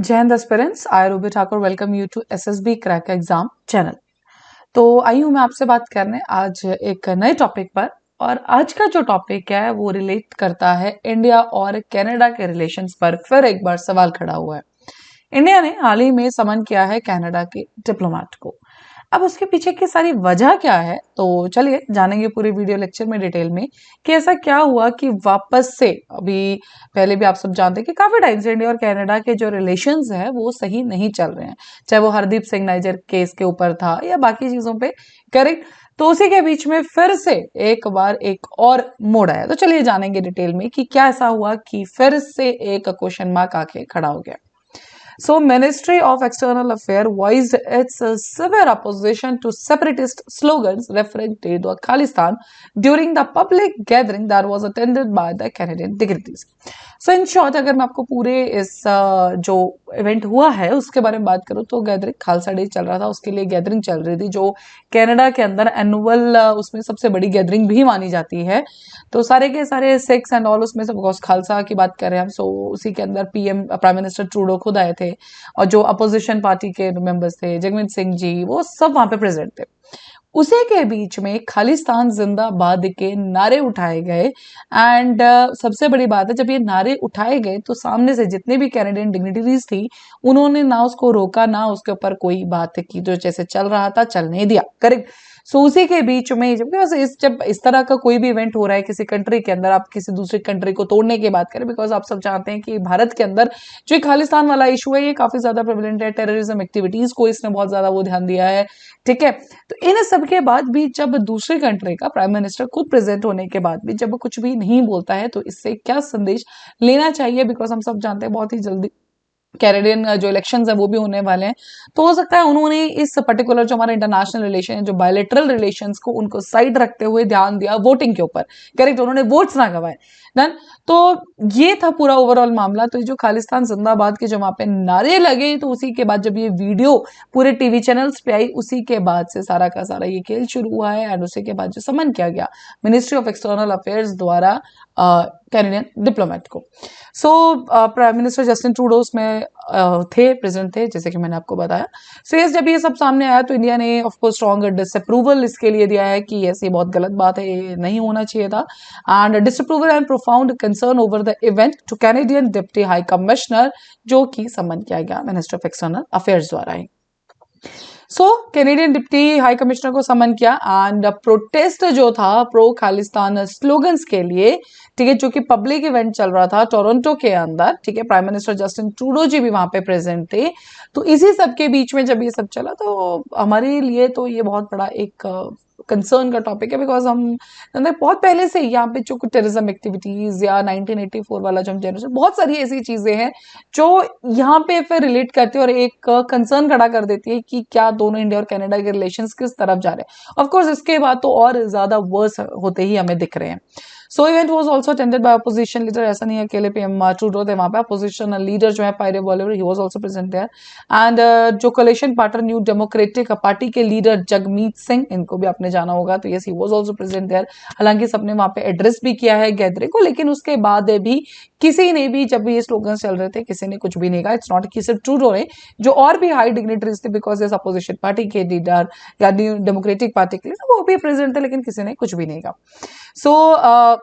जय Hind aspirants, I Ruby Thakur welcome you to SSB crack exam channel. तो I हूं मैं आपसे बात करने आज एक नए टॉपिक पर। और आज का जो टॉपिक है वो रिलेट करता है इंडिया और कनाडा के रिलेशंस पर। फिर एक बार सवाल खड़ा हुआ है। इंडिया ने हाल ही में समन किया है कनाडा के डिप्लोमेट को। अब उसके पीछे की सारी वजह क्या है, तो चलिए जानेंगे पूरे वीडियो लेक्चर में डिटेल में कि ऐसा क्या हुआ कि वापस से अभी पहले भी आप सब जानते हैं कि काफी टाइम से इंडिया और कनाडा के जो रिलेशंस हैं वो सही नहीं चल रहे हैं, चाहे वो हरदीप सिंह नाइजर केस के ऊपर था या बाकी चीजों पे। करेक्ट। तो उसी के बीच में फिर से एक बार एक और मोड़ आया। तो चलिए जानेंगे डिटेल में कि क्या ऐसा हुआ कि फिर से एक क्वेश्चन मार्क आके खड़ा हो गया। So, Ministry of External Affairs voiced its severe opposition to separatist slogans referring to the Khalistan during the public gathering that was attended by the Canadian dignitaries. So, in short, अगर मैं आपको पूरे इस जो इवेंट हुआ है उसके बारे में बात करूं तो गैदरिंग खालसा डे चल रहा था, उसके लिए गैदरिंग चल रही थी जो कनाडा के अंदर एनुअल उसमें सबसे बड़ी गैदरिंग भी मानी जाती है। तो सारे के सारे सिक्स एंड ऑल उसमें से खालसा की बात कर रहे हैं हम। सो उसी के अंदर पीएम प्राइम मिनिस्टर ट्रूडो खुद आए थे और जो अपोजिशन पार्टी के मेंबर्स थे जगमीत सिंह जी वो सब वहां पे प्रेजेंट थे। उसी के बीच में खालिस्तान जिंदाबाद के नारे उठाए गए। एंड सबसे बड़ी बात है, जब ये नारे उठाए गए तो सामने से जितने भी कैनेडियन डिग्निटरीज थी उन्होंने ना उसको रोका ना उसके ऊपर कोई बात की, तो जैसे चल रहा था चलने दिया। करेक्ट। सो उसी के बीच में जब इस तरह का कोई भी इवेंट हो रहा है किसी कंट्री के अंदर, आप किसी दूसरी कंट्री को तोड़ने की बात करें, बिकॉज आप सब जानते हैं कि भारत के अंदर जो खालिस्तान वाला इशू है ये काफी ज्यादा प्रेवलेंट है। टेररिज्म एक्टिविटीज को इसने बहुत ज्यादा वो ध्यान दिया है। ठीक है। तो इन सब के बाद भी जब दूसरी कंट्री का प्राइम मिनिस्टर खुद प्रेजेंट होने के बाद भी जब कुछ भी नहीं बोलता है तो इससे क्या संदेश लेना चाहिए, बिकॉज हम सब जानते हैं बहुत ही जल्दी कैनेडियन जो इलेक्शंस है वो भी होने वाले हैं। तो हो सकता है उन्होंने इस पर्टिकुलर जो हमारा इंटरनेशनल रिलेशन है, जो बायलेटरल रिलेशंस को उनको साइड रखते हुए ध्यान दिया वोटिंग के ऊपर। करेक्ट। उन्होंने वोट्स ना गवाए। डन। तो ये था पूरा ओवरऑल मामला। तो जो खालिस्तान जिंदाबाद के जो वहां पे नारे लगे तो उसी के बाद जब ये वीडियो पूरे टीवी चैनल्स पे आई उसी के बाद से सारा का सारा ये खेल शुरू हुआ है। एंड उसी के बाद जो समन किया गया मिनिस्ट्री ऑफ एक्सटर्नल अफेयर्स द्वारा कैनेडियन डिप्लोमेट को। So prime minister Justin Trudeau उसमें थे, प्रेजेंट थे, जैसे कि मैंने आपको बताया। सो यस, जब ये सब सामने आया तो इंडिया ने ऑफ कोर्स स्ट्रॉन्ग डिसअप्रूवल इसके लिए दिया है कि यस ये बहुत गलत बात है, ये नहीं होना चाहिए था। And disapproval and profound concern over the event two Canadian deputy high commissioner, जो कि सम्मन किया गया मिनिस्टर ऑफ एक्सटर्नल अफेयर्स द्वारा ही। सो कैनेडियन डिप्टी हाई कमिश्नर को समन किया एंड प्रोटेस्ट जो था प्रो खालिस्तान स्लोगन्स के लिए, ठीक है, जो कि पब्लिक इवेंट चल रहा था टोरंटो के अंदर। ठीक है। प्राइम मिनिस्टर जस्टिन ट्रूडो जी भी वहां पे प्रेजेंट थे। तो इसी सब के बीच में जब ये सब चला तो हमारे लिए तो ये बहुत बड़ा एक कंसर्न का टॉपिक है, बिकॉज हम बहुत पहले से यहाँ पे जो टेररिज्म एक्टिविटीज या 1984 वाला जो जनरेशन, बहुत सारी ऐसी चीजें हैं जो यहाँ पे फिर रिलेट करती है और एक कंसर्न खड़ा कर देती है कि क्या दोनों इंडिया और कनाडा के रिलेशंस किस तरफ जा रहे हैं। ऑफ कोर्स इसके बाद तो और ज्यादा वर्स होते ही हमें दिख रहे हैं। सो event was also attended by opposition leader. ऐसा नहीं है अकेले पीएम ट्रूडो थे वहां पे, अपोजिशन लीडर जो है Pierre Poilievre, he was also present there. And जो coalition partner New Democratic Party के लीडर जगमीत सिंह, इनको भी आपने जाना होगा, तो yes he was also present there. हालांकि सबने वहां पे एड्रेस भी किया है गैदरिंग को, लेकिन उसके बाद भी किसी ने भी, जब भी ये स्लोगन चल रहे थे, किसी ने कुछ भी नहीं कहा। इट्स नॉट कि सिर्फ ट्रूडो ने, जो और भी हाई डिग्निटरीज थे, बिकॉज इस अपोजिशन पार्टी के लीडर या न्यू डेमोक्रेटिक पार्टी के लीडर वो भी प्रेजेंट थे, लेकिन किसी ने कुछ भी नहीं कहा। सो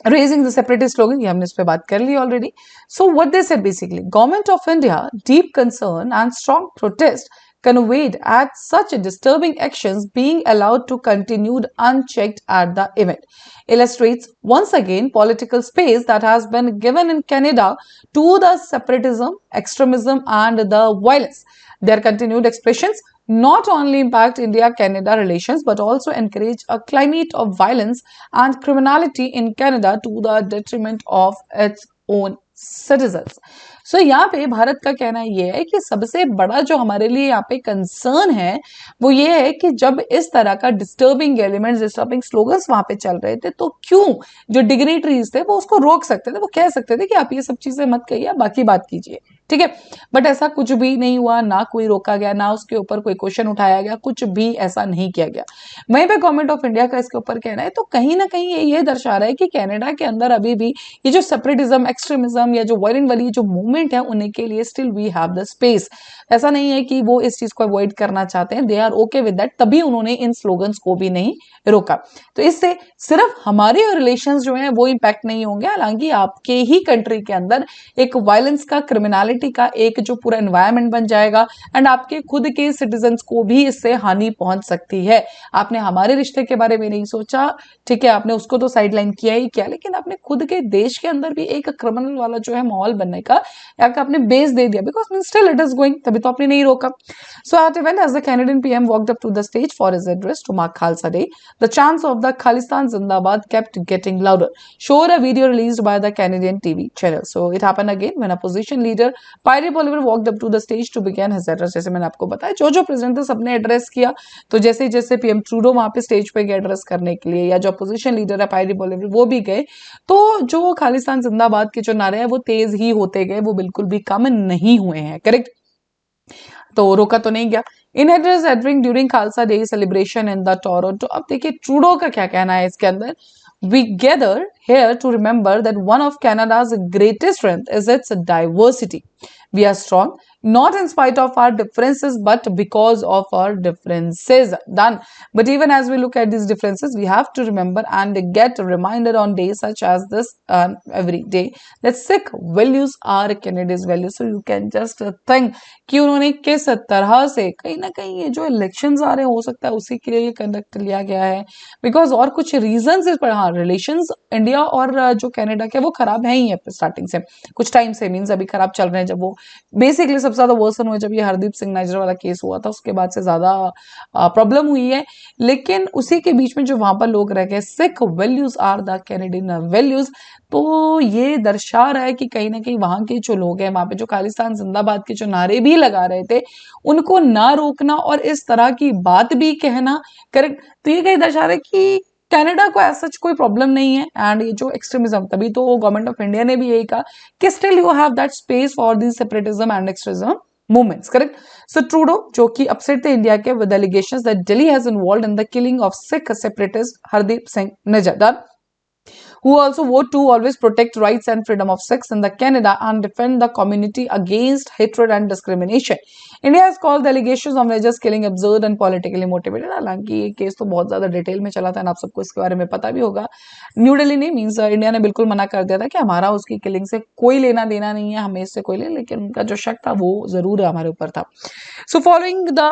raising the separatist slogan, ये हमने इस पे बात कर ली already. So what they said basically, Government of India deep concern and strong protest conveyed at such disturbing actions being allowed to continued unchecked at the event illustrates once again political space that has been given in Canada to the separatism, extremism and the violence. Their continued expressions not only impact India-Canada relations but also encourage a climate of violence and criminality in Canada to the detriment of its own citizens. सो यहाँ पे भारत का कहना ये है कि सबसे बड़ा जो हमारे लिए यहाँ पे कंसर्न है वो ये है कि जब इस तरह का डिस्टर्बिंग एलिमेंट्स, डिस्टर्बिंग स्लोगन्स वहां पे चल रहे थे तो क्यों जो डिग्निटरीज थे वो उसको रोक सकते थे, वो कह सकते थे कि आप ये सब चीजें मत कहिए, बाकी बात कीजिए। ठीक है। बट ऐसा कुछ भी नहीं हुआ, ना कोई रोका गया, ना उसके ऊपर कोई क्वेश्चन उठाया गया, कुछ भी ऐसा नहीं किया गया। वहीं पे गवर्नमेंट ऑफ इंडिया का इसके ऊपर कहना है तो कहीं ना कहीं ये दर्शा रहा है कि कनाडा के अंदर अभी भी ये जो सेपरेटिज्म, एक्सट्रीमिज्म या जो वायलेंट वाली जो मूवमेंट मूवमेंट है उन्हीं के लिए still we have the space. ऐसा नहीं है कि वो इस चीज को अवॉइड करना चाहते हैं, they are okay with that, तभी उन्होंने इन स्लोगन्स को भी नहीं रोका। तो इससे सिर्फ हमारे रिलेशंस जो हैं वो इम्पैक्ट नहीं होंगे, हालांकि आपके ही कंट्री के अंदर एक वायलेंस का, क्रिमिनलिटी का एक जो पूरा एनवायरनमेंट बन जाएगा एंड आपके खुद के सिटीजन्स को भी इससे हानि पहुंच सकती है। आपने हमारे रिश्ते के बारे में नहीं सोचा, ठीक है, आपने उसको तो साइडलाइन किया ही किया, लेकिन आपने खुद के देश के अंदर भी एक क्रिमिनल वाला जो है माहौल बनने का आपने बेस दे दिया, because still it is going, तभी तो आपने नहीं रोका। So at event as the Canadian PM walked up to the stage for his address to mark Khalsa day, the chants of the Khalistan Zindabad kept getting louder. Showed a video released by the Canadian TV channel. So it happened again when a opposition leader Pierre Poilievre walked up to the stage to begin his address. जैसे मैंने आपको बताया, जो president थे सबने address किया, तो जैसे पीएम ट्रूडो वहां पे स्टेज पे गए एड्रेस करने के लिए, या जो अपोजिशन लीडर है पायरी पोलिवरे वो भी गए, तो जो खालिस्तान जिंदाबाद के जो नारे हैं वो तेज ही होते गए, वो बिल्कुल भी कम नहीं हुए हैं, करेक्ट। तो रोका तो नहीं गया। In address during Khalsa day celebration in the Toronto, अब देखिए ट्रूडो का क्या कहना है इसके अंदर, we gather here to remember that one of Canada's greatest strength is its diversity. We are strong not in spite of our differences but because of our differences. Done. But even as we look at these differences, we have to remember and get reminded on days such as this every day that Sikh values are Canada's values. So you can just think कि उन्होंने किस तरह से कहीं ना कहीं ये जो इलेक्शंस आ रहे हैं हो सकता है उसी के लिए कंडक्ट लिया गया है, बिकॉज और कुछ रीजंस इस पर, हाँ रिलेशंस इंडिया और जो कनाडा के वो खराब है ही है स्टार्टिंग से, कुछ टाइम से, मीन्स अभी खराब चल रहे हैं। जब वो बेसिकली सबसे ज्यादा वर्सन हुआ जब ये हरदीप सिंह नाइजर वाला केस हुआ था, उसके बाद से ज्यादा प्रॉब्लम हुई है, लेकिन उसी के बीच में जो वहां पर लोग रह गए, Sikh values are the Canadian values, तो ये दर्शा रहा है कि कहीं ना कहीं वहां के जो लोग हैं वहां पे जो खालिस्तान जिंदाबाद के जो नारे भी लगा रहे थे उनको ना रोकना और इस तरह की बात भी कहना, करेक्ट। तो ये कहीं दर्शा रहा है कि कनाडा को ऐसा कोई प्रॉब्लम नहीं है एंड ये जो एक्सट्रीमिज्म, तभी तो गवर्नमेंट ऑफ इंडिया ने भी यही कहा कि still you have that space for this separatism and extremism movements, correct? So Trudeau, जो कि upset थे इंडिया के with allegations that Delhi has involved in the killing of Sikh separatist Hardeep Singh Nijjar, who also vote to always protect rights and freedom of Sikhs in the Canada and defend the community against hatred and discrimination. India has called the allegations of Nijjar's killing absurd and politically motivated. हालांकि ये case तो बहुत ज्यादा detail में चला था, आप सबको इसके बारे में पता भी होगा। न्यू दिल्ली ने मीन्स इंडिया ने बिल्कुल मना कर दिया था कि हमारा उसकी किलिंग से कोई लेना देना नहीं है, हमें इससे कोई ले, लेकिन उनका जो शक था वो जरूर हमारे ऊपर था। So following the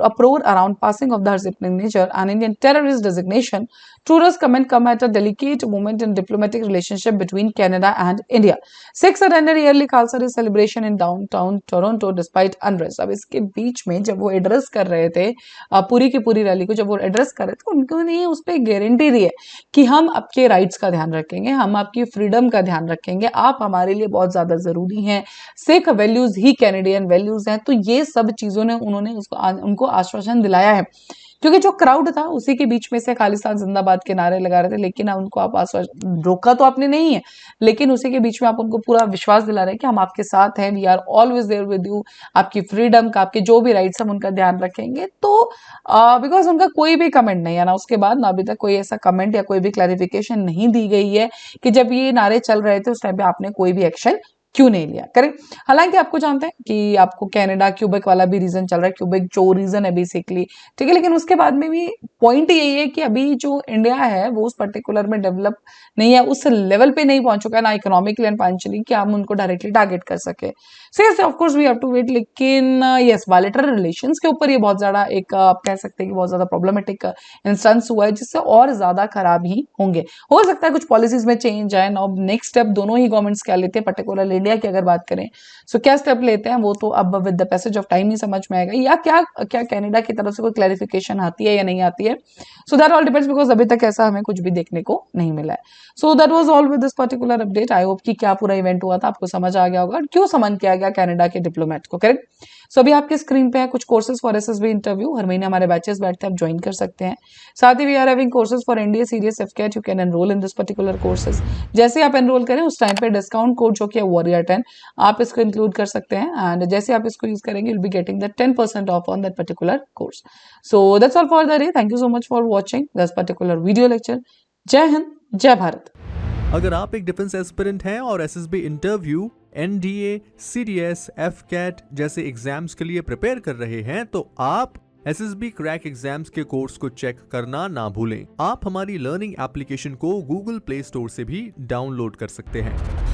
uproar around passing of the Hardeep Singh Nijjar, an Indian terrorist designation, Trudeau's comment come at a delicate moment in diplomatic relationship between Canada and India. Sikhs attended yearly Khalsa Day celebration in downtown Toronto despite unrest. अब इसके बीच में जब वो address कर रहे थे पूरी की पूरी रैली को, जब वो एड्रेस कर रहे थे उन्होंने उस पर गारंटी दी है कि हम आपके राइट्स का ध्यान रखेंगे, हम आपकी फ्रीडम का ध्यान रखेंगे, आप हमारे लिए बहुत ज्यादा जरूरी हैं, सिख वैल्यूज ही कैनेडियन वैल्यूज हैं। तो ये सब चीजों ने उन्होंने उनको आश्वासन दिलाया है, क्योंकि जो क्राउड था उसी के बीच में से खालिस्तान जिंदाबाद के नारे लगा रहे थे, लेकिन उनको आप आश्वासन, रोका तो आपने नहीं है, लेकिन उसी के बीच में आप उनको पूरा विश्वास दिला रहे हैं कि हम आपके साथ हैं, we are always there with you, आपकी फ्रीडम का, आपके जो भी राइट्स हम उनका ध्यान रखेंगे। तो बिकॉज उनका कोई भी कमेंट नहीं है ना, उसके बाद ना अभी तक कोई ऐसा कमेंट या कोई भी क्लैरिफिकेशन नहीं दी गई है कि जब ये नारे चल रहे थे उस टाइम पे आपने कोई भी एक्शन क्यों नहीं लिया, करेक्ट। हालांकि आपको जानते हैं कि आपको कनाडा क्यूबेक वाला भी रीजन चल रहा है, क्यूबेक जो रीजन है बेसिकली, ठीक है, लेकिन उसके बाद में भी पॉइंट यही है कि अभी जो इंडिया है वो उस पर्टिकुलर में डेवलप नहीं है, उस लेवल पे नहीं पहुंच चुका है ना इकोनॉमिकली एंड फाइनेंशियली कि हम उनको डायरेक्टली टारगेट कर सके। So yes of course we have to wait, लेकिन यस बायलैटरल रिलेशंस के ऊपर ये बहुत ज्यादा एक आप कह सकते हैं कि बहुत ज्यादा प्रॉब्लमेटिक इंस्टेंस हुआ है, जिससे और ज्यादा खराब ही होंगे। हो सकता है कुछ पॉलिसीज में चेंज आए ना, नेक्स्ट स्टेप दोनों ही गवर्नमेंट्स क्या लेते हैं, पर्टिकुलरली इंडिया की अगर बात करें सो क्या स्टेप लेते हैं वो तो अब with the passage of time ही समझ में आएगा, या क्या क्या कनाडा की तरफ से कोई क्लैरिफिकेशन आती है या नहीं आती है। So that all depends, because अभी तक ऐसा हमें कुछ भी देखने को नहीं मिला है। So that was all with this particular update. I hope कि क्या पूरा इवेंट हुआ था आपको समझ आ गया होगा, क्यों समन किया गया कनाडा के डिप्लोमेट को, करेक्ट। सो अभी आपके स्क्रीन पे है कुछ कोर्सेज फॉर एसएसबी इंटरव्यू, हर महीने हमारे बैचेस बैठते हैं, आप ज्वाइन कर सकते हैं। साथ ही we are having courses for NDA CDS AFCAT, you can enrol in this particular courses. जैसे आप एनरोल करें उस टाइम पे डिस्काउंट कोड जो कि है वॉरियर 10, आप इसको इंक्लूड कर सकते हैं एंड जैसे आप इसको यूज करेंगे you'll be getting the 10% off on that particular course. So that's all for the day. Thank you so much for watching this particular video lecture. जय हिंद, जय भारत। अगर आप एक डिफेंस एस्पिरेंट हैं और SSB interview NDA, CDS, FCAT जैसे exams के लिए प्रिपेयर कर रहे हैं तो आप SSB क्रैक एग्जाम्स के कोर्स को चेक करना ना भूलें। आप हमारी लर्निंग एप्लीकेशन को गूगल प्ले स्टोर से भी डाउनलोड कर सकते हैं।